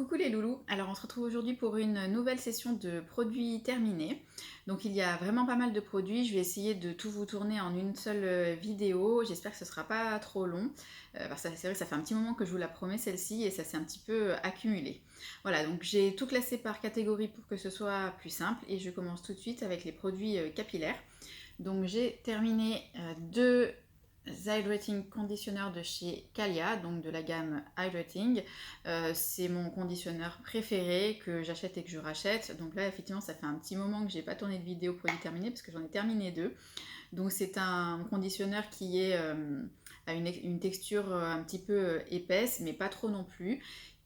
Coucou les loulous, alors on se retrouve aujourd'hui pour une nouvelle session de produits terminés. Donc il y a vraiment pas mal de produits, je vais essayer de tout vous tourner en une seule vidéo, j'espère que ce sera pas trop long, parce que c'est vrai que ça fait un petit moment que je vous la promets celle-ci et ça s'est un petit peu accumulé. Voilà, donc j'ai tout classé par catégorie pour que ce soit plus simple et je commence tout de suite avec les produits capillaires. Donc j'ai terminé deux Hydrating Conditioner de chez Kalia, donc de la gamme Hydrating. C'est mon conditionneur préféré que j'achète et que je rachète. Donc là, effectivement, ça fait un petit moment que j'ai pas tourné de vidéo produit terminé parce que j'en ai terminé deux. Donc c'est un conditionneur qui a une texture un petit peu épaisse, mais pas trop non plus,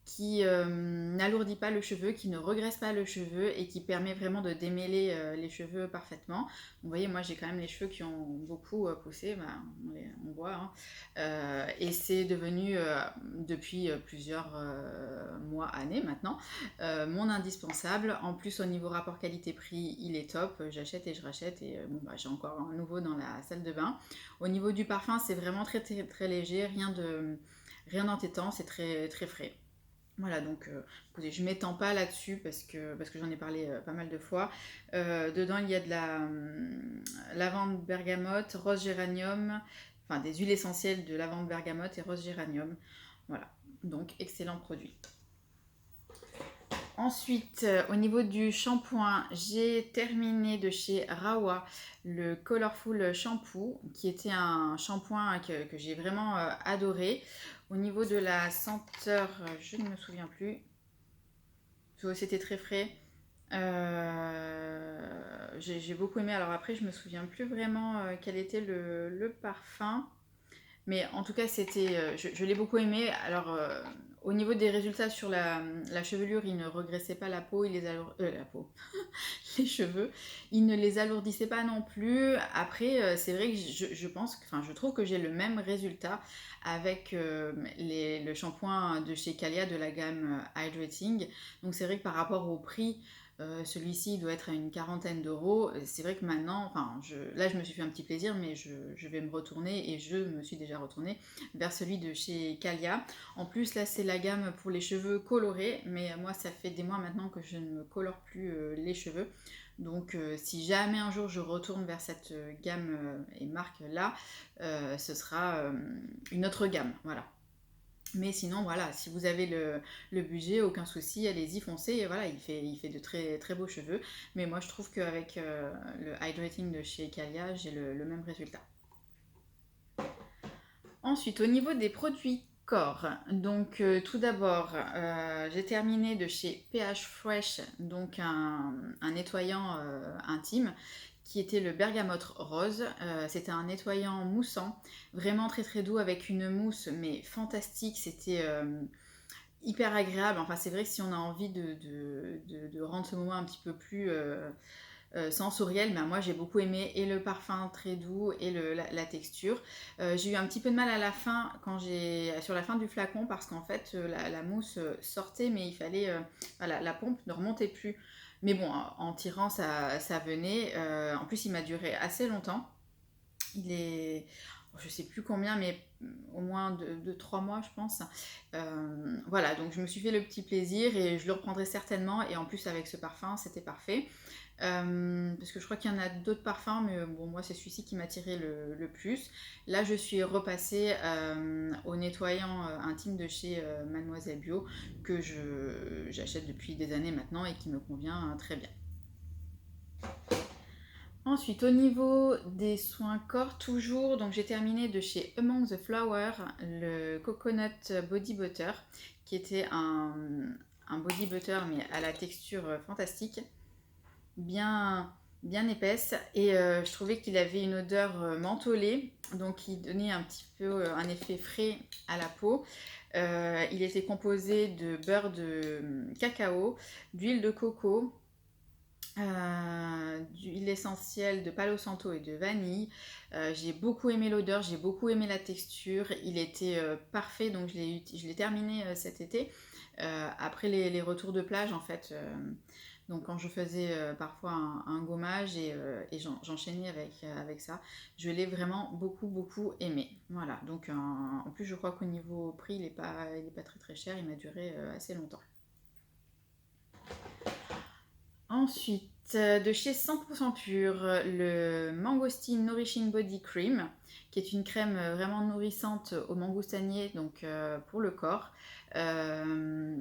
qui n'alourdit pas le cheveu, qui ne regraisse pas le cheveu et qui permet vraiment de démêler les cheveux parfaitement. Donc, vous voyez, moi j'ai quand même les cheveux qui ont beaucoup poussé, bah, on voit, hein. Et c'est devenu depuis plusieurs mois, années maintenant, mon indispensable. En plus, au niveau rapport qualité-prix, il est top. J'achète et je rachète et bon, bah, j'ai encore un nouveau dans la salle de bain. Au niveau du parfum, c'est vraiment très, très, très léger, rien d'entêtant, c'est très, très frais. Voilà, donc écoutez, je m'étends pas là-dessus parce que j'en ai parlé pas mal de fois. Dedans, il y a de la lavande bergamote, rose géranium, enfin des huiles essentielles de lavande bergamote et rose géranium. Voilà, donc excellent produit. Ensuite, au niveau du shampoing, j'ai terminé de chez Rawa le Colorful Shampoo, qui était un shampoing que j'ai vraiment adoré. Au niveau de la senteur, je ne me souviens plus. C'était très frais. J'ai beaucoup aimé. Alors après, je me souviens plus vraiment quel était le parfum. Mais en tout cas, je l'ai beaucoup aimé. Alors, au niveau des résultats sur la chevelure, il ne regressait pas la peau, la peau, les cheveux. Il ne les alourdissait pas non plus. Après, c'est vrai que je pense, enfin, je trouve que j'ai le même résultat avec le shampoing de chez Kalia de la gamme Hydrating. Donc, c'est vrai que par rapport au prix, celui-ci doit être à une quarantaine d'euros. C'est vrai que maintenant, enfin, là je me suis fait un petit plaisir, mais je vais me retourner et je me suis déjà retournée vers celui de chez Kalia. En plus, là c'est la gamme pour les cheveux colorés, mais moi ça fait des mois maintenant que je ne me colore plus les cheveux. Donc si jamais un jour je retourne vers cette gamme et marque là, ce sera une autre gamme. Voilà. Mais sinon, voilà, si vous avez le budget, aucun souci, allez-y, foncez. Et voilà, il fait de très, très beaux cheveux. Mais moi, je trouve qu'avec le hydrating de chez Kalia, j'ai le même résultat. Ensuite, au niveau des produits corps, donc tout d'abord, j'ai terminé de chez PH Fresh, donc un nettoyant intime qui était le bergamote rose. C'était un nettoyant moussant, vraiment très très doux avec une mousse mais fantastique. C'était hyper agréable. Enfin, c'est vrai que si on a envie de rendre ce moment un petit peu plus sensoriel, ben moi j'ai beaucoup aimé et le parfum très doux et la texture. J'ai eu un petit peu de mal à la fin, sur la fin du flacon, parce qu'en fait la mousse sortait, mais il fallait, voilà, la pompe ne remontait plus. Mais bon, en tirant ça venait. En plus, il m'a duré assez longtemps. Il est, je sais plus combien, mais au moins de 3 mois, je pense. Voilà, donc je me suis fait le petit plaisir et je le reprendrai certainement. Et en plus, avec ce parfum, c'était parfait. Parce que je crois qu'il y en a d'autres parfums, mais bon, moi, c'est celui-ci qui m'a tiré le plus. Là, je suis repassée au nettoyant intime de chez Mademoiselle Bio, que j'achète depuis des années maintenant et qui me convient très bien. Ensuite, au niveau des soins corps, toujours, donc j'ai terminé de chez Among the Flowers le Coconut Body Butter, qui était un body butter, mais à la texture fantastique, bien, bien épaisse, et je trouvais qu'il avait une odeur mentholée, donc il donnait un petit peu un effet frais à la peau. Il était composé de beurre de cacao, d'huile de coco, d'huile essentielle de Palo Santo et de vanille. J'ai beaucoup aimé l'odeur, j'ai beaucoup aimé la texture. Il était parfait, donc je l'ai terminé cet été. Après les retours de plage, en fait. Donc quand je faisais parfois un gommage et j'enchaînais avec ça, je l'ai vraiment beaucoup beaucoup aimé. Voilà, donc en plus je crois qu'au niveau prix il est pas très très cher, il m'a duré assez longtemps. Ensuite, de chez 100% Pur, le Mangosteen Nourishing Body Cream, qui est une crème vraiment nourrissante au mangoustier, donc pour le corps. Euh,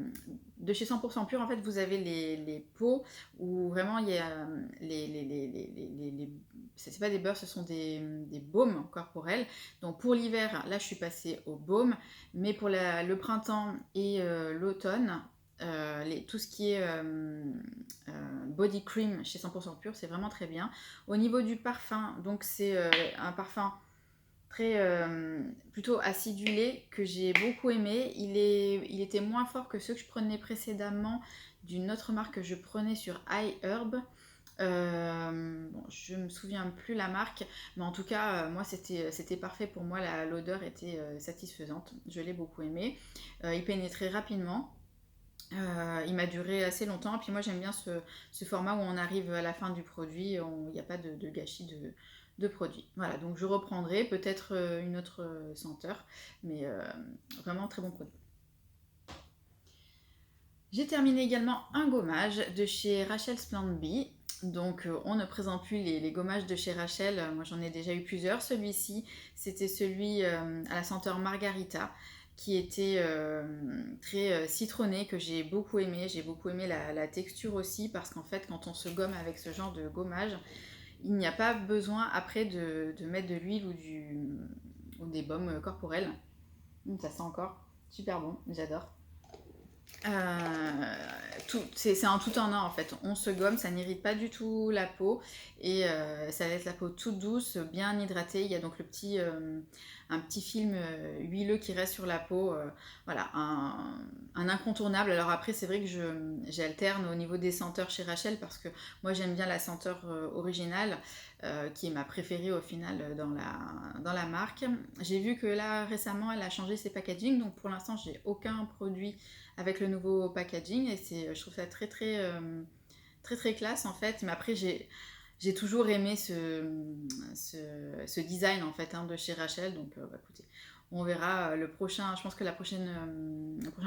de chez 100% Pur, en fait, vous avez les pots où vraiment il y a c'est pas des beurres, ce sont des baumes corporels. Donc pour l'hiver, là, je suis passée au baume, mais pour le printemps et l'automne, tout ce qui est body cream chez 100% Pur, c'est vraiment très bien. Au niveau du parfum, donc c'est un parfum très plutôt acidulé que j'ai beaucoup aimé. Il était moins fort que ceux que je prenais précédemment d'une autre marque que je prenais sur iHerb. Bon, je me souviens plus la marque, mais en tout cas, moi c'était parfait pour moi. L'odeur était satisfaisante. Je l'ai beaucoup aimé. Il pénétrait rapidement. Il m'a duré assez longtemps. Et puis moi, j'aime bien ce format où on arrive à la fin du produit, il n'y a pas de gâchis de produit. Voilà, donc je reprendrai peut-être une autre senteur, mais vraiment très bon produit. J'ai terminé également un gommage de chez Rachel Splendby. Donc on ne présente plus les gommages de chez Rachel. Moi j'en ai déjà eu plusieurs. Celui-ci, c'était celui à la senteur Margarita qui était très citronné, que j'ai beaucoup aimé. J'ai beaucoup aimé la texture aussi parce qu'en fait quand on se gomme avec ce genre de gommage, il n'y a pas besoin après de mettre de l'huile ou des baumes corporels. Donc ça sent encore super bon, j'adore. C'est un tout en un en fait. On se gomme, ça n'irrite pas du tout la peau et ça laisse la peau toute douce, bien hydratée. Il y a donc un petit film huileux qui reste sur la peau. Voilà, un incontournable. Alors après, c'est vrai que j'alterne au niveau des senteurs chez Rachel parce que moi j'aime bien la senteur originale qui est ma préférée au final dans la marque. J'ai vu que là récemment elle a changé ses packaging, donc pour l'instant j'ai aucun produit avec le nouveau packaging et je trouve ça très très classe en fait. Mais après j'ai toujours aimé ce design en fait de chez Rachel, donc écoutez, on verra le prochain. Je pense que le prochain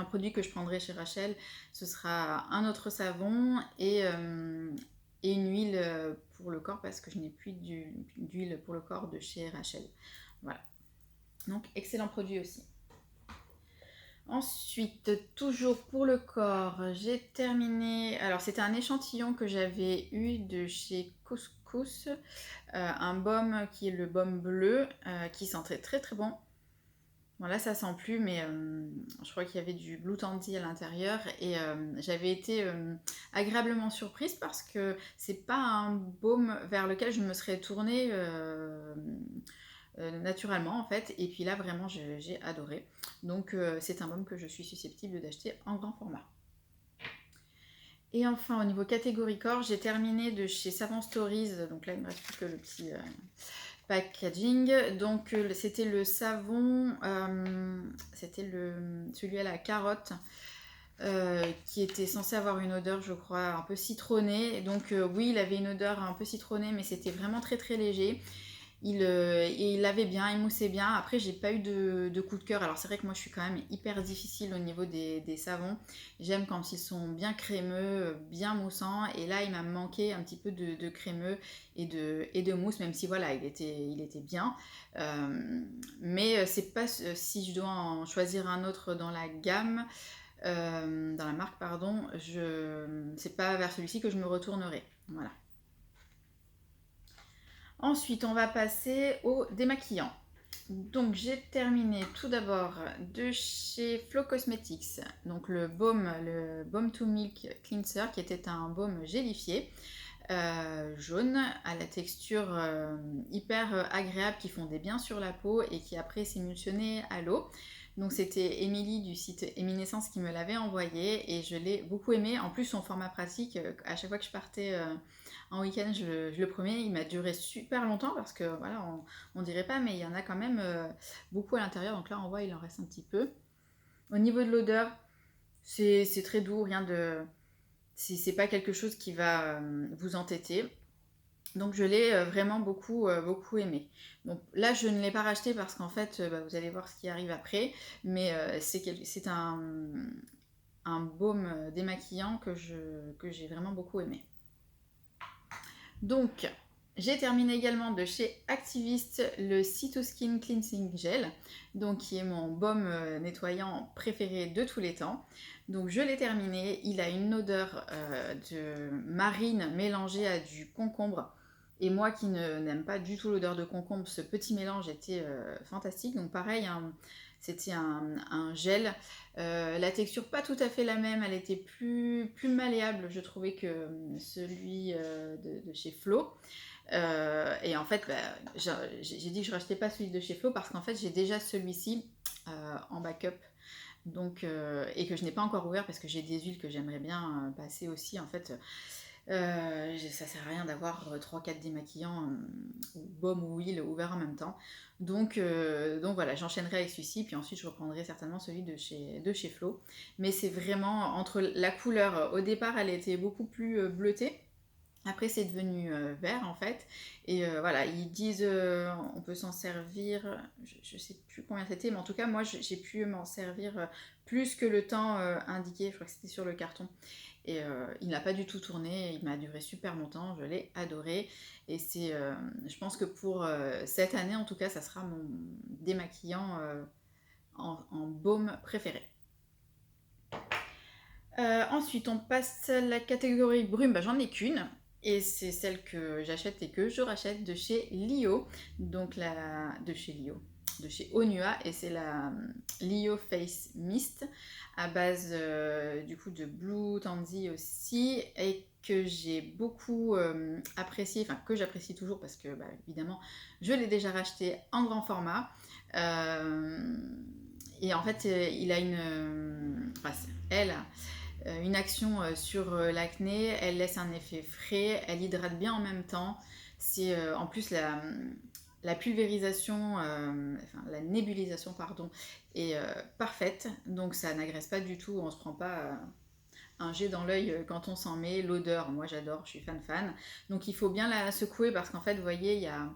produit que je prendrai chez Rachel, ce sera un autre savon et une huile pour le corps parce que je n'ai plus d'huile pour le corps de chez Rachel. Voilà. Donc excellent produit aussi. Ensuite, toujours pour le corps, j'ai terminé. Alors, c'était un échantillon que j'avais eu de chez Couscous, un baume qui est le baume bleu, qui sentait très très bon. Bon, là, ça sent plus, mais je crois qu'il y avait du Blue Tandy à l'intérieur et j'avais été agréablement surprise parce que c'est pas un baume vers lequel je me serais tournée naturellement en fait. Et puis là, vraiment, j'ai adoré. Donc, c'est un baume que je suis susceptible d'acheter en grand format. Et enfin, au niveau catégorie corps, j'ai terminé de chez Savant Stories. Donc là, il me reste plus que le petit packaging. Donc, c'était le savon, c'était celui à la carotte. Qui était censé avoir une odeur, je crois, un peu citronnée. Donc oui, il avait une odeur un peu citronnée, mais c'était vraiment très très léger. Il l'avait bien, il moussait bien. Après, j'ai pas eu de coup de cœur. Alors, c'est vrai que moi, je suis quand même hyper difficile au niveau des savons. J'aime quand ils sont bien crémeux, bien moussants. Et là, il m'a manqué un petit peu de crémeux et de mousse, même si voilà, il était bien. Mais c'est pas si je dois en choisir un autre dans la gamme. Dans la marque, pardon, c'est pas vers celui-ci que je me retournerai. Voilà. Ensuite, on va passer au démaquillant. Donc, j'ai terminé tout d'abord de chez Flow Cosmetics, donc le Baume to Milk Cleanser, qui était un baume gélifié, jaune, à la texture hyper agréable, qui fondait bien sur la peau et qui après s'émulsionnait à l'eau. Donc c'était Émilie du site Éminescence qui me l'avait envoyé et je l'ai beaucoup aimé. En plus son format pratique, à chaque fois que je partais en week-end, je le prenais. Il m'a duré super longtemps parce que voilà, on dirait pas, mais il y en a quand même beaucoup à l'intérieur. Donc là on voit il en reste un petit peu. Au niveau de l'odeur, c'est très doux, rien de... C'est pas quelque chose qui va vous entêter. Donc je l'ai vraiment beaucoup aimé. Donc là je ne l'ai pas racheté parce qu'en fait vous allez voir ce qui arrive après, mais c'est un baume démaquillant que j'ai vraiment beaucoup aimé. Donc, j'ai terminé également de chez Activist le Cytoskin Cleansing Gel, donc qui est mon baume nettoyant préféré de tous les temps. Donc je l'ai terminé, il a une odeur de marine mélangée à du concombre. Et moi qui n'aime pas du tout l'odeur de concombre, ce petit mélange était fantastique. Donc pareil, c'était un gel. La texture pas tout à fait la même, elle était plus malléable, je trouvais, que celui de chez Flo. Et en fait, bah, j'ai dit que je rachetais pas celui de chez Flo parce qu'en fait, j'ai déjà celui-ci en backup. Donc, et que je n'ai pas encore ouvert parce que j'ai des huiles que j'aimerais bien passer aussi. En fait, ça sert à rien d'avoir 3-4 démaquillants ou baume ou huile ouverts en même temps. Donc voilà, j'enchaînerai avec celui-ci, puis ensuite je reprendrai certainement celui de chez Flo. Mais c'est vraiment entre la couleur, au départ elle était beaucoup plus bleutée. Après, c'est devenu vert en fait. Et voilà, ils disent on peut s'en servir, je sais plus combien c'était, mais en tout cas, moi j'ai pu m'en servir plus que le temps indiqué, je crois que c'était sur le carton. Et il n'a pas du tout tourné, il m'a duré super longtemps, je l'ai adoré. Et je pense que pour cette année en tout cas, ça sera mon démaquillant en baume préféré. Ensuite, on passe à la catégorie brume. Bah, j'en ai qu'une. Et c'est celle que j'achète et que je rachète de chez Lio. Donc de chez Lio. De chez Onua. Et c'est la Lio Face Mist. À base du coup de Blue Tansy aussi. Et que j'ai beaucoup apprécié. Enfin, que j'apprécie toujours parce que, bah, évidemment, je l'ai déjà racheté en grand format. Et en fait, il a enfin, elle une action sur l'acné, elle laisse un effet frais, elle hydrate bien en même temps. C'est en plus la pulvérisation, enfin la nébulisation pardon, est parfaite, donc ça n'agresse pas du tout, on se prend pas un jet dans l'œil quand on s'en met. L'odeur, moi j'adore, je suis fan. Donc il faut bien la secouer parce qu'en fait, vous voyez, il y a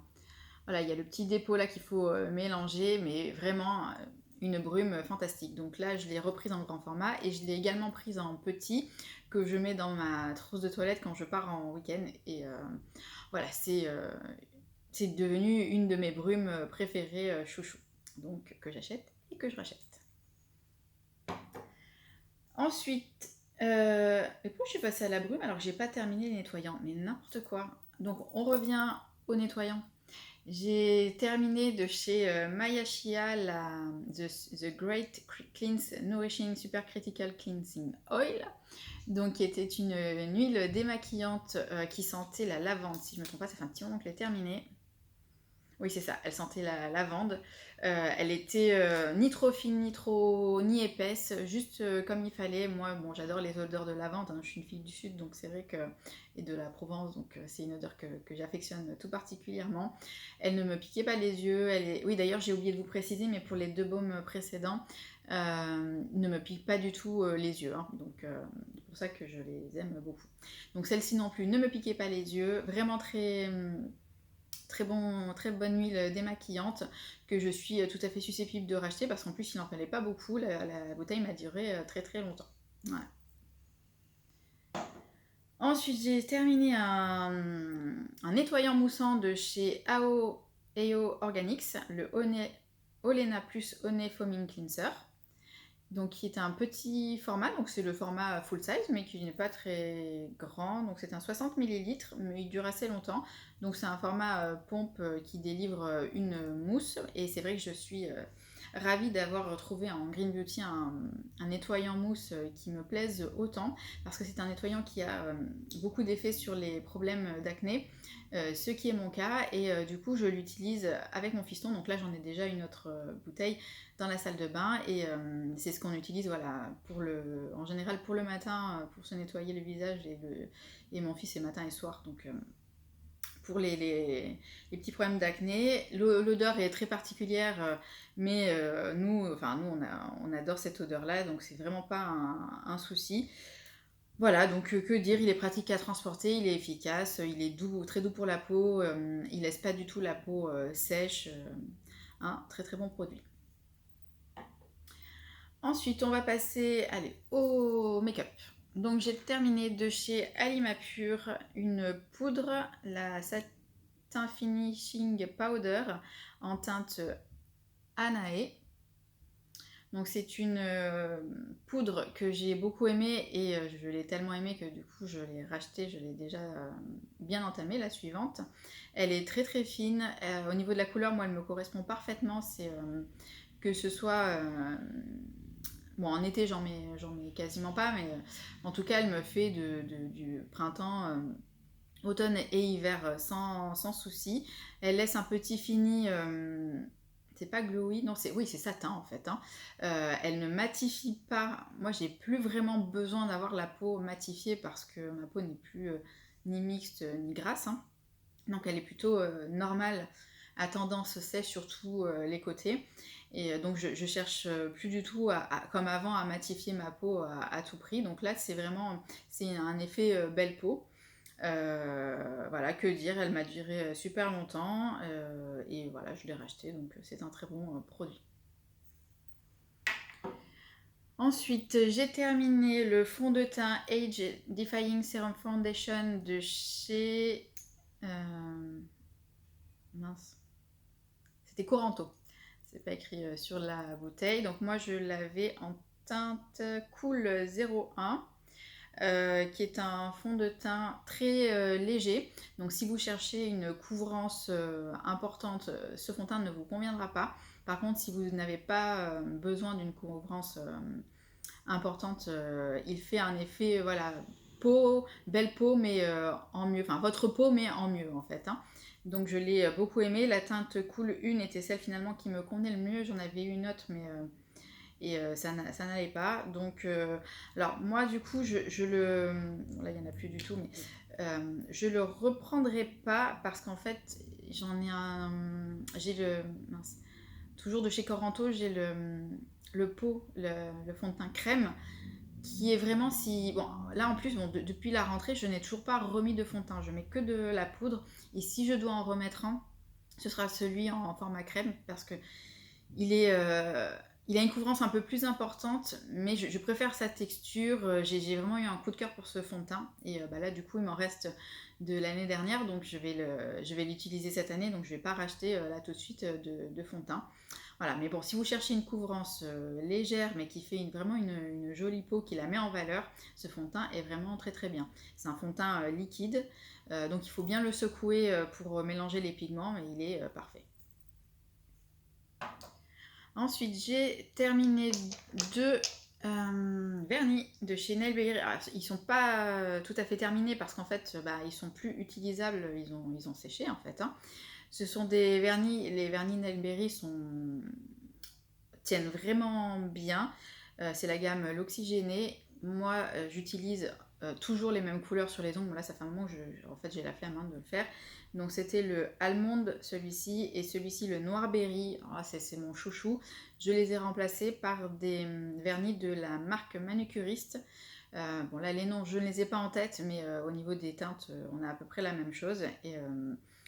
le petit dépôt là qu'il faut mélanger, mais vraiment une brume fantastique. Donc là, je l'ai reprise en grand format et je l'ai également prise en petit que je mets dans ma trousse de toilette quand je pars en week-end. Et voilà, c'est devenu une de mes brumes préférées chouchou. Donc que j'achète et que je rachète. Ensuite, et pourquoi je suis passée à la brume alors que j'ai pas terminé les nettoyants? Mais n'importe quoi. Donc on revient au nettoyant. J'ai terminé de chez Mayashia The Great Cleanse Nourishing Super Critical Cleansing Oil, donc qui était une huile démaquillante qui sentait la lavande. Si je ne me trompe pas, ça fait un petit moment que je l'ai terminée. Oui, c'est ça, elle sentait la lavande. Elle était ni trop fine, ni épaisse, juste comme il fallait. Moi, bon, j'adore les odeurs de lavande, hein. Je suis une fille du Sud, donc c'est vrai que. Et de la Provence, donc c'est une odeur que j'affectionne tout particulièrement. Elle ne me piquait pas les yeux. Oui, d'ailleurs, j'ai oublié de vous préciser, mais pour les 2 baumes précédents, ne me pique pas du tout les yeux, hein. Donc c'est pour ça que je les aime beaucoup. Donc celle-ci non plus ne me piquait pas les yeux. Vraiment très bonne huile démaquillante que je suis tout à fait susceptible de racheter parce qu'en plus il n'en fallait pas beaucoup, la bouteille m'a duré très longtemps. Ouais. Ensuite j'ai terminé un nettoyant moussant de chez AO Organics, le Olena Plus Honey Foaming Cleanser. Donc qui est un petit format, donc c'est le format full size mais qui n'est pas très grand, donc c'est un 60 ml mais il dure assez longtemps, donc c'est un format pompe qui délivre une mousse et c'est vrai que je suis ravie d'avoir trouvé en Green Beauty un nettoyant mousse qui me plaise autant parce que c'est un nettoyant qui a beaucoup d'effets sur les problèmes d'acné, ce qui est mon cas et du coup je l'utilise avec mon fiston, donc là j'en ai déjà une autre bouteille dans la salle de bain et c'est ce qu'on utilise voilà, en général pour le matin pour se nettoyer le visage et mon fils c'est matin et soir donc pour les petits problèmes d'acné. L'odeur est très particulière mais nous on adore cette odeur là donc c'est vraiment pas un souci. Voilà, donc que dire, il est pratique à transporter, il est efficace, il est doux, très doux pour la peau, il laisse pas du tout la peau sèche, un très bon produit. Ensuite, on va passer au make-up. Donc j'ai terminé de chez Alimapur une poudre, la Satin Finishing Powder en teinte Anae. Donc c'est une poudre que j'ai beaucoup aimée et je l'ai tellement aimée que du coup je l'ai rachetée, je l'ai déjà bien entamée, la suivante. Elle est très très fine, au niveau de la couleur, moi elle me correspond parfaitement, c'est que ce soit... bon, en été j'en mets quasiment pas, mais en tout cas elle me fait du printemps, automne et hiver sans souci. Elle laisse un petit fini... c'est pas glowy, non, oui, c'est satin en fait, hein. Elle ne matifie pas. Moi, j'ai plus vraiment besoin d'avoir la peau matifiée parce que ma peau n'est plus ni mixte ni grasse, hein. Donc, elle est plutôt normale, à tendance sèche, surtout les côtés. Et donc, je cherche plus du tout, comme avant, à matifier ma peau à tout prix. Donc là, c'est un effet belle peau. Voilà, que dire, elle m'a duré super longtemps et voilà, je l'ai racheté, donc c'est un très bon produit. Ensuite, j'ai terminé le fond de teint Age Defying Serum Foundation de chez... mince, c'était Coranto. C'est pas écrit sur la bouteille. Donc moi, je l'avais en teinte Cool 01. Qui est un fond de teint très léger. Donc si vous cherchez une couvrance importante, ce fond de teint ne vous conviendra pas. Par contre, si vous n'avez pas besoin d'une couvrance importante, il fait un effet, voilà, peau, belle peau, mais en mieux. Enfin, votre peau, mais en mieux, en fait, hein. Donc je l'ai beaucoup aimé. La teinte Cool 1 était celle finalement qui me convenait le mieux. J'en avais une autre, mais et ça n'allait pas. Donc, alors moi du coup, là il n'y en a plus du tout, mais je le reprendrai pas parce qu'en fait, j'ai mince, toujours de chez Coranto, j'ai le pot, le fond de teint crème, qui est vraiment si... Bon, là en plus, bon, depuis la rentrée, je n'ai toujours pas remis de fond de teint, je mets que de la poudre, et si je dois en remettre un, ce sera celui en format crème, parce que il est... il a une couvrance un peu plus importante, mais je préfère sa texture. J'ai vraiment eu un coup de cœur pour ce fond de teint. Et bah là, du coup, il m'en reste de l'année dernière, donc je vais l'utiliser cette année. Donc je ne vais pas racheter là tout de suite de fond de teint. Voilà, mais bon, si vous cherchez une couvrance légère, mais qui fait vraiment une jolie peau, qui la met en valeur, ce fond de teint est vraiment très très bien. C'est un fond de teint liquide, donc il faut bien le secouer pour mélanger les pigments, mais il est parfait. Ensuite, j'ai terminé deux vernis de chez Nail Berry. Alors, ils sont pas tout à fait terminés parce qu'en fait, bah, ils sont plus utilisables. Ils ont séché en fait, hein. Ce sont des vernis. Les vernis Nail Berry tiennent vraiment bien. C'est la gamme l'oxygéné. Moi, j'utilise toujours les mêmes couleurs sur les ongles. Là, ça fait un moment que en fait, j'ai la flemme de le faire. Donc, c'était le almond, celui-ci, et celui-ci, le noir berry. Oh, c'est mon chouchou. Je les ai remplacés par des vernis de la marque Manucuriste. Bon, là, les noms, je ne les ai pas en tête, mais au niveau des teintes, on a à peu près la même chose. Et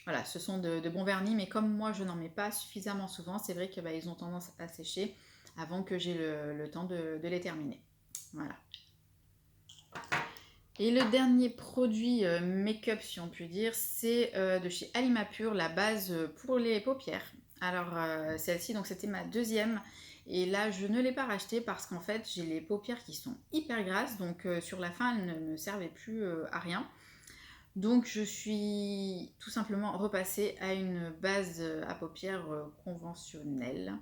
voilà, ce sont de bons vernis, mais comme moi, je n'en mets pas suffisamment souvent, c'est vrai que bah, ils ont tendance à sécher avant que j'ai le temps de les terminer. Voilà. Et le dernier produit make-up, si on peut dire, c'est de chez Alimapur, la base pour les paupières. Alors celle-ci, donc c'était ma deuxième. Et là, je ne l'ai pas rachetée parce qu'en fait, j'ai les paupières qui sont hyper grasses. Donc sur la fin, elles ne me servaient plus à rien. Donc je suis tout simplement repassée à une base à paupières conventionnelle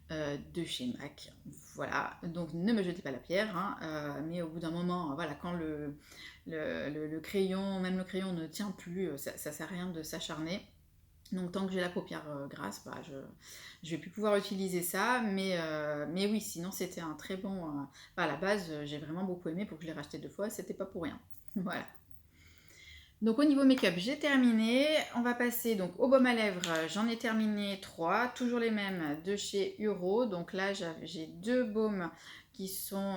de chez MAC. Voilà, donc ne me jetez pas la pierre, hein, mais au bout d'un moment, voilà, quand le crayon, même le crayon ne tient plus, ça sert à rien de s'acharner. Donc tant que j'ai la paupière grasse, bah, je vais plus pouvoir utiliser ça, mais oui, sinon c'était un très bon... à la base, j'ai vraiment beaucoup aimé, pour que je l'ai racheté 2 fois, c'était pas pour rien. Voilà. Donc au niveau make-up, j'ai terminé. On va passer donc au baume à lèvres. J'en ai terminé 3, toujours les mêmes de chez Uro. Donc là, j'ai 2 baumes qui sont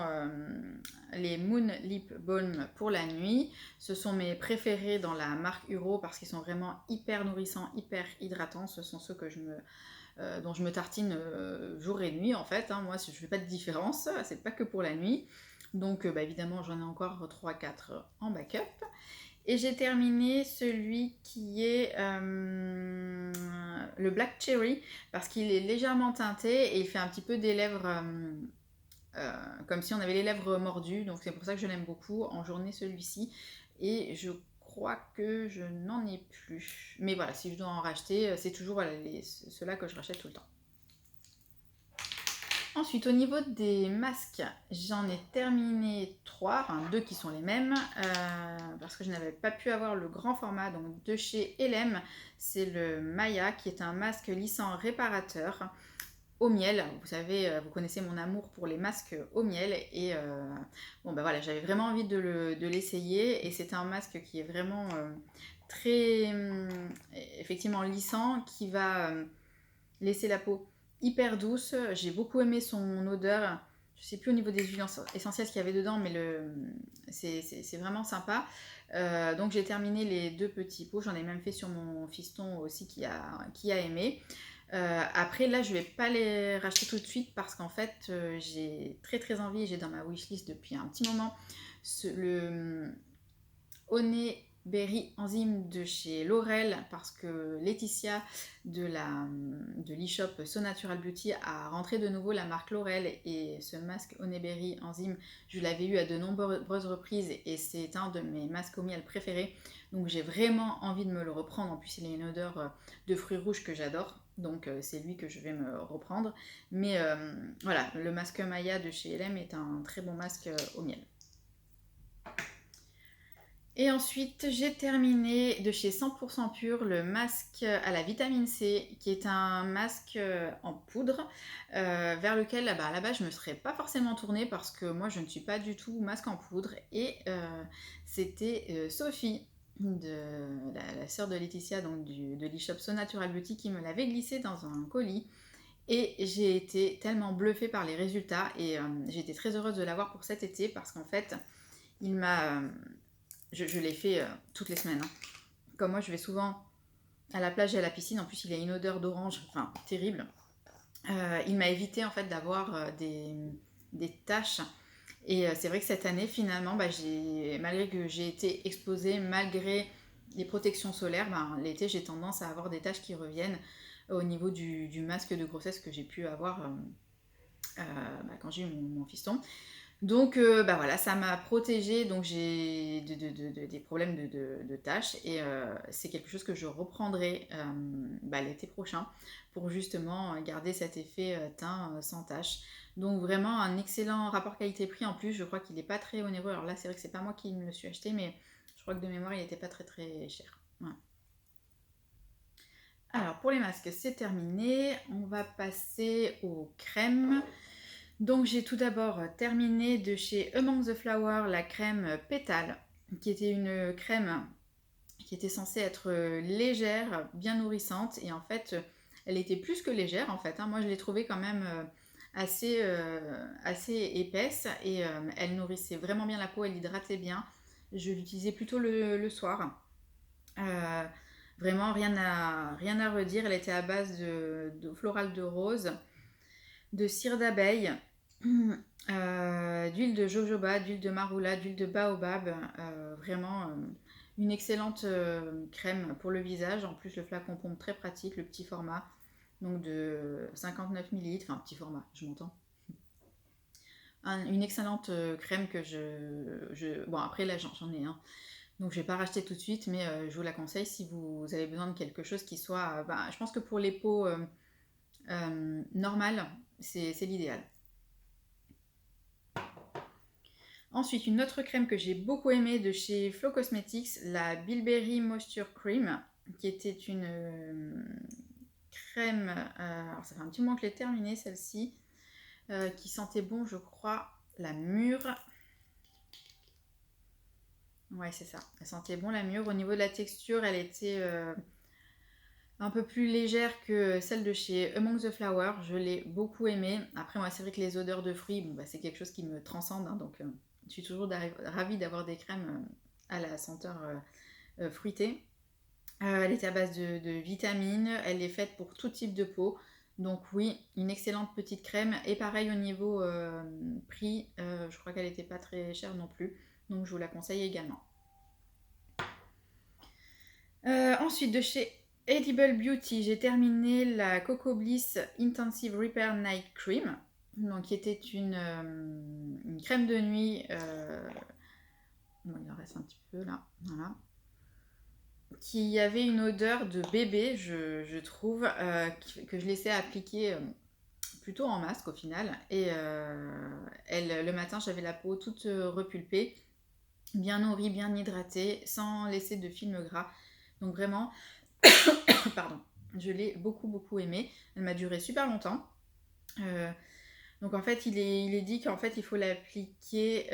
les Moon Lip Balm pour la nuit. Ce sont mes préférés dans la marque Uro parce qu'ils sont vraiment hyper nourrissants, hyper hydratants. Ce sont ceux dont je me tartine jour et nuit en fait, hein. Moi, je ne fais pas de différence, c'est pas que pour la nuit. Donc évidemment j'en ai encore 3-4 en backup. Et j'ai terminé celui qui est le Black Cherry parce qu'il est légèrement teinté et il fait un petit peu des lèvres comme si on avait les lèvres mordues. Donc c'est pour ça que je l'aime beaucoup. En journée celui-ci. Et je crois que je n'en ai plus. Mais voilà, si je dois en racheter, c'est toujours voilà, ceux-là que je rachète tout le temps. Ensuite, au niveau des masques, j'en ai terminé 3, enfin 2 qui sont les mêmes, parce que je n'avais pas pu avoir le grand format, donc de chez LM, c'est le Maya, qui est un masque lissant réparateur au miel. Vous savez, vous connaissez mon amour pour les masques au miel, et bon ben voilà, j'avais vraiment envie de l'essayer, et c'est un masque qui est vraiment très, effectivement lissant, qui va laisser la peau hyper douce. J'ai beaucoup aimé son odeur. Je sais plus au niveau des huiles essentielles ce qu'il y avait dedans, mais c'est vraiment sympa. Donc j'ai terminé les 2 petits pots. J'en ai même fait sur mon fiston aussi qui a aimé. Après là je vais pas les racheter tout de suite parce qu'en fait j'ai très envie, j'ai dans ma wishlist depuis un petit moment le Honey Berry enzyme de chez Laurel parce que Laetitia de l'e-shop So Natural Beauty a rentré de nouveau la marque Laurel, et ce masque Honey Berry enzyme, je l'avais eu à de nombreuses reprises et c'est un de mes masques au miel préférés, donc j'ai vraiment envie de me le reprendre. En plus il a une odeur de fruits rouges que j'adore, donc c'est lui que je vais me reprendre. Mais voilà, le masque Maya de chez LM est un très bon masque au miel. Et ensuite, j'ai terminé de chez 100% Pur le masque à la vitamine C, qui est un masque en poudre, vers lequel à la base je ne me serais pas forcément tournée parce que moi je ne suis pas du tout masque en poudre. Et c'était Sophie, la sœur de Laetitia, donc de l'e-shop So Natural Beauty, qui me l'avait glissé dans un colis. Et j'ai été tellement bluffée par les résultats, et j'ai été très heureuse de l'avoir pour cet été parce qu'en fait, il m'a... je l'ai fait toutes les semaines. Hein. Comme moi, je vais souvent à la plage et à la piscine. En plus, il a une odeur d'orange, enfin, terrible. Il m'a évité, en fait, d'avoir des taches. Et c'est vrai que cette année, finalement, malgré que j'ai été exposée, malgré les protections solaires, l'été, j'ai tendance à avoir des taches qui reviennent au niveau du masque de grossesse que j'ai pu avoir quand j'ai eu mon fiston. Donc voilà, ça m'a protégée, donc j'ai des problèmes de tâches, et c'est quelque chose que je reprendrai l'été prochain pour justement garder cet effet teint sans taches. Donc vraiment un excellent rapport qualité-prix. En plus je crois qu'il n'est pas très onéreux. Alors là c'est vrai que c'est pas moi qui me le suis acheté, mais je crois que de mémoire il n'était pas très cher. Ouais. Alors pour les masques c'est terminé, on va passer aux crèmes. Donc j'ai tout d'abord terminé de chez Among the Flowers la crème Pétale, qui était une crème qui était censée être légère, bien nourrissante, et en fait elle était plus que légère en fait. Hein. Moi je l'ai trouvée quand même assez épaisse, et elle nourrissait vraiment bien la peau, elle hydratait bien. Je l'utilisais plutôt le soir. Euh, Vraiment rien à redire, elle était à base de floral de rose, de cire d'abeille, d'huile de jojoba, d'huile de marula, d'huile de baobab. Vraiment une excellente crème pour le visage. En plus, le flacon pompe très pratique, le petit format, donc de 59 ml. Enfin, petit format, je m'entends. Une excellente crème que Bon, après, là, j'en ai un. Donc, je vais pas racheter tout de suite, mais je vous la conseille si vous avez besoin de quelque chose qui soit... je pense que pour les peaux normales, c'est l'idéal. Ensuite, une autre crème que j'ai beaucoup aimée de chez Flow Cosmetics, la Bilberry Moisture Cream, qui était une crème, alors ça fait un petit moment que je l'ai terminée celle-ci, qui sentait bon, je crois, la mûre. Ouais, c'est ça, elle sentait bon la mûre. Au niveau de la texture, elle était un peu plus légère que celle de chez Among the Flowers. Je l'ai beaucoup aimée. Après, moi, c'est vrai que les odeurs de fruits, c'est quelque chose qui me transcende, hein, donc je suis toujours ravie d'avoir des crèmes à la senteur fruitée. Elle était à base de vitamines, elle est faite pour tout type de peau, Donc oui, une excellente petite crème. Et pareil au niveau prix, je crois qu'elle n'était pas très chère non plus. Donc je vous la conseille également. Ensuite, de chez Edible Beauty, j'ai terminé la Coco Bliss Intensive Repair Night Cream. Donc, qui était une crème de nuit. Bon, il en reste un petit peu là. Voilà. Qui avait une odeur de bébé, je trouve, que je laissais appliquer plutôt en masque au final. Et le matin, j'avais la peau toute repulpée, bien nourrie, bien hydratée, sans laisser de film gras. Donc vraiment, pardon, je l'ai beaucoup aimée. Elle m'a duré super longtemps. Donc en fait, il est dit qu'en fait, il faut l'appliquer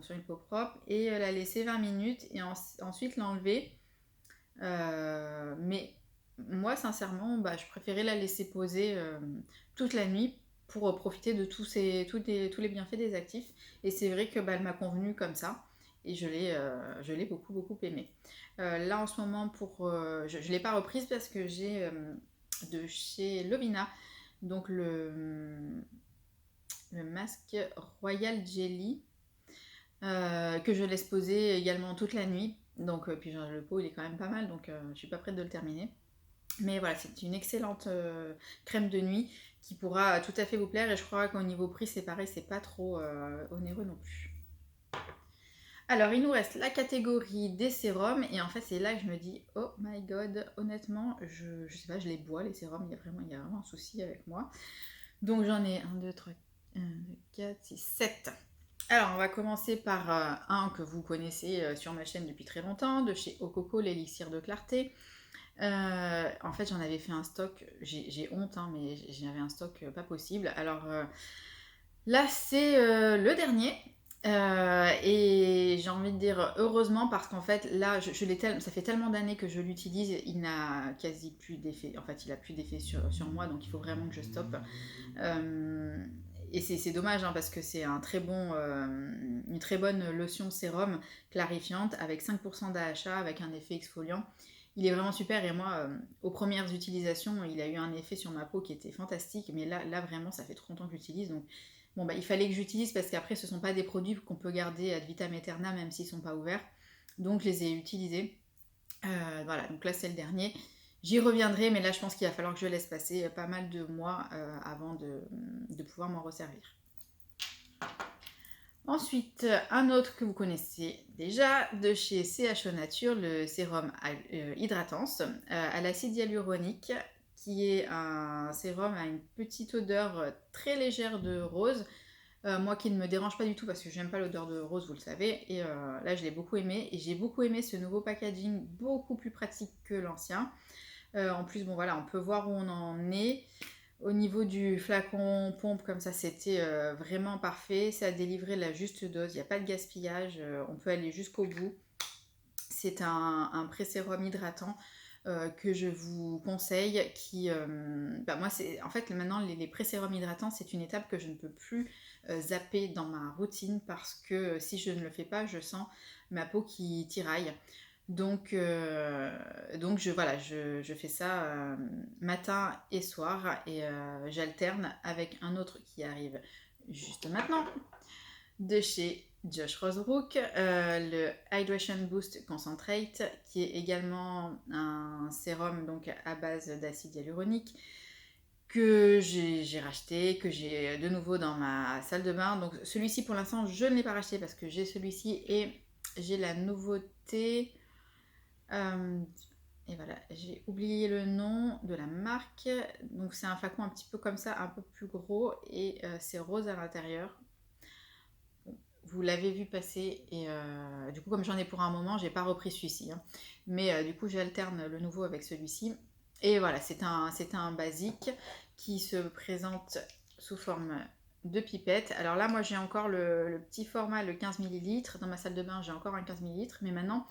sur une peau propre et la laisser 20 minutes et ensuite l'enlever. Mais moi, sincèrement, je préférais la laisser poser toute la nuit pour profiter de tous les bienfaits des actifs. Et c'est vrai que elle m'a convenu comme ça. Et je l'ai beaucoup aimée. Là, en ce moment, je ne l'ai pas reprise parce que j'ai de chez Lovina, donc le masque Royal Jelly, que je laisse poser également toute la nuit. Donc, puis le pot il est quand même pas mal, donc je suis pas prête de le terminer. Mais voilà, c'est une excellente crème de nuit qui pourra tout à fait vous plaire. Et je crois qu'au niveau prix, c'est pareil, c'est pas trop onéreux non plus. Alors, il nous reste la catégorie des sérums. Et en fait, c'est là que je me dis, oh my god, honnêtement, je sais pas, je les bois, les sérums. Il y a vraiment un souci avec moi. Donc, j'en ai 1, 2, 3, 1, 2, 4, 6, 7. Alors, on va commencer par un que vous connaissez sur ma chaîne depuis très longtemps, de chez Ococo, l'élixir de clarté. En fait, j'en avais fait un stock, j'ai honte, hein, mais j'avais un stock pas possible. Alors là, c'est le dernier. Et j'ai envie de dire heureusement parce qu'en fait là ça fait tellement d'années que je l'utilise, il n'a quasi plus d'effet, en fait il a plus d'effet sur moi, donc il faut vraiment que je stoppe. Et c'est dommage hein, parce que c'est une très bonne lotion sérum clarifiante avec 5% d'AHA, avec un effet exfoliant. Il est vraiment super et moi, aux premières utilisations, il a eu un effet sur ma peau qui était fantastique. Mais là vraiment, ça fait trop longtemps que j'utilise. Donc bon, il fallait que j'utilise parce qu'après, ce ne sont pas des produits qu'on peut garder ad vitam aeternam même s'ils ne sont pas ouverts. Donc je les ai utilisés. Voilà, donc là c'est le dernier. J'y reviendrai, mais là je pense qu'il va falloir que je laisse passer pas mal de mois avant de pouvoir m'en resservir. Ensuite, un autre que vous connaissez déjà, de chez CHO Nature, le sérum Hydratance à l'acide hyaluronique, qui est un sérum à une petite odeur très légère de rose. Moi qui ne me dérange pas du tout parce que j'aime pas l'odeur de rose, vous le savez. Et là, je l'ai beaucoup aimé. Et j'ai beaucoup aimé ce nouveau packaging, beaucoup plus pratique que l'ancien. En plus, bon voilà, on peut voir où on en est. Au niveau du flacon pompe, comme ça, c'était vraiment parfait. Ça a délivré la juste dose, il n'y a pas de gaspillage, on peut aller jusqu'au bout. C'est un pré-sérum hydratant que je vous conseille. Moi, en fait, maintenant, les pré-sérums hydratants, c'est une étape que je ne peux plus zapper dans ma routine parce que si je ne le fais pas, je sens ma peau qui tiraille. Donc je fais ça matin et soir et j'alterne avec un autre qui arrive juste maintenant de chez Josh Rosebrook, le Hydration Boost Concentrate, qui est également un sérum donc à base d'acide hyaluronique que j'ai racheté, que j'ai de nouveau dans ma salle de bain. Donc celui-ci pour l'instant je ne l'ai pas racheté parce que j'ai celui-ci et j'ai la nouveauté. Et voilà, j'ai oublié le nom de la marque. Donc c'est un flacon un petit peu comme ça, un peu plus gros et c'est rose à l'intérieur. Bon, vous l'avez vu passer et du coup comme j'en ai pour un moment, j'ai pas repris celui-ci. Hein. Mais du coup j'alterne le nouveau avec celui-ci. Et voilà, c'est un basique qui se présente sous forme de pipette. Alors là, moi j'ai encore le petit format, le 15 ml. Dans ma salle de bain, j'ai encore un 15 ml. Mais maintenant,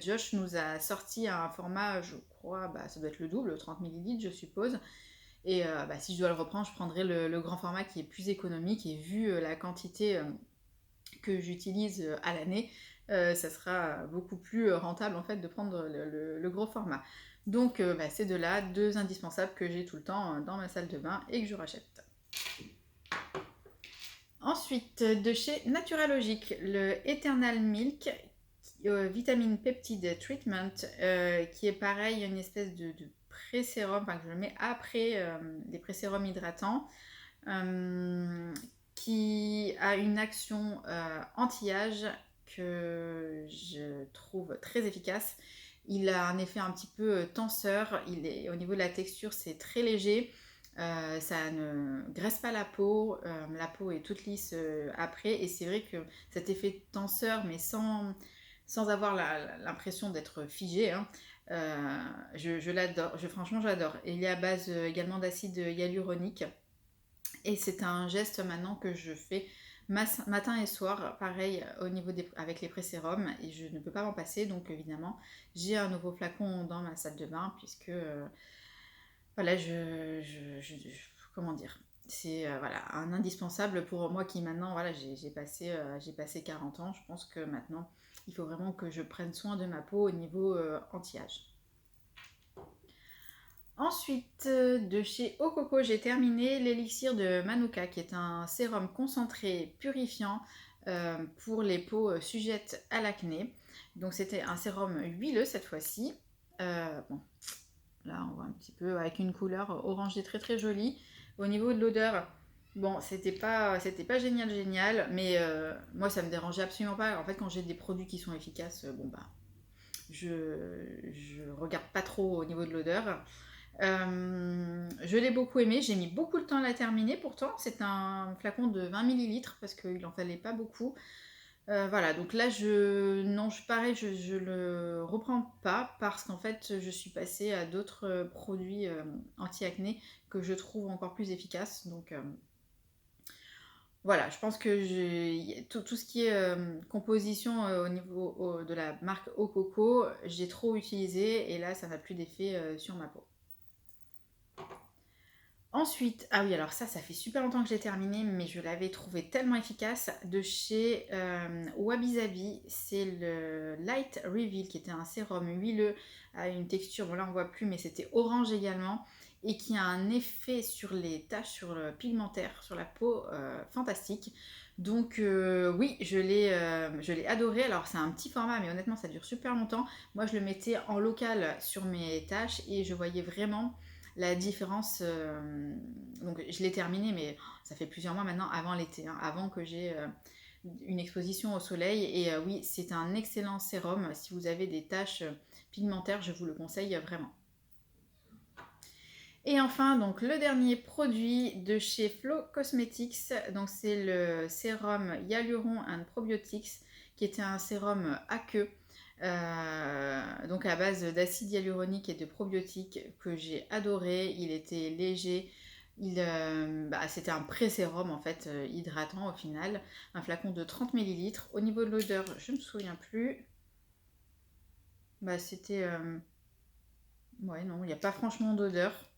Josh nous a sorti un format, je crois, ça doit être le double, 30 ml, je suppose. Et si je dois le reprendre, je prendrai le grand format qui est plus économique. Et vu la quantité que j'utilise à l'année, ça sera beaucoup plus rentable en fait de prendre le gros format. Donc bah, c'est de là 2 indispensables que j'ai tout le temps dans ma salle de bain et que je rachète. Ensuite, de chez Naturalogic, le Eternal Milk Vitamine Peptide Treatment, qui est pareil, une espèce de pré-sérum, enfin que je mets après les pré-sérums hydratants, qui a une action anti-âge que je trouve très efficace. Il a un effet un petit peu tenseur, au niveau de la texture c'est très léger, ça ne graisse pas la peau est toute lisse après, et c'est vrai que cet effet tenseur, mais sans avoir l'impression d'être figé, hein, je l'adore, franchement j'adore. Et il est à base également d'acide hyaluronique, et c'est un geste maintenant que je fais matin et soir, pareil au niveau avec les pré-sérums, et je ne peux pas m'en passer. Donc évidemment j'ai un nouveau flacon dans ma salle de bain, puisque voilà, comment dire, c'est voilà, un indispensable pour moi qui maintenant, voilà, j'ai passé 40 ans. Je pense que maintenant, il faut vraiment que je prenne soin de ma peau au niveau anti-âge. Ensuite, de chez Ococo, j'ai terminé l'élixir de Manuka, qui est un sérum concentré purifiant pour les peaux sujettes à l'acné. Donc c'était un sérum huileux cette fois-ci. Bon, là, on voit un petit peu avec une couleur orangée très très jolie. Au niveau de l'odeur, bon, c'était pas génial génial, mais moi ça me dérangeait absolument pas. En fait, quand j'ai des produits qui sont efficaces, bon bah, je regarde pas trop au niveau de l'odeur. Je l'ai beaucoup aimé, j'ai mis beaucoup de temps à la terminer pourtant. C'est un flacon de 20 millilitres parce qu'il en fallait pas beaucoup. Voilà, donc là, pareil, je le reprends pas parce qu'en fait, je suis passée à d'autres produits anti-acné que je trouve encore plus efficaces. Donc voilà, je pense que tout ce qui est composition au niveau de la marque Au Coco, j'ai trop utilisé et là, ça n'a plus d'effet sur ma peau. Ensuite, ah oui, alors ça fait super longtemps que j'ai terminé, mais je l'avais trouvé tellement efficace, de chez Wabi Sabi. C'est le Light Reveal, qui était un sérum huileux à une texture, bon là on voit plus, mais c'était orange également, et qui a un effet sur les taches pigmentaires sur la peau fantastique. Donc oui, je l'ai adoré. Alors c'est un petit format, mais honnêtement ça dure super longtemps. Moi je le mettais en local sur mes taches et je voyais vraiment la différence. Donc je l'ai terminé, mais ça fait plusieurs mois maintenant, avant l'été, hein, avant que j'ai une exposition au soleil. Et oui, c'est un excellent sérum. Si vous avez des taches pigmentaires, je vous le conseille vraiment. Et enfin, donc le dernier produit de chez Flow Cosmetics, donc c'est le sérum Hyaluron and Probiotics, qui était un sérum aqueux, donc à base d'acide hyaluronique et de probiotiques, que j'ai adoré. Il était léger, c'était un pré-sérum en fait, hydratant au final, un flacon de 30 millilitres. Au niveau de l'odeur, je ne me souviens plus. C'était ouais, non, il n'y a pas franchement d'odeur.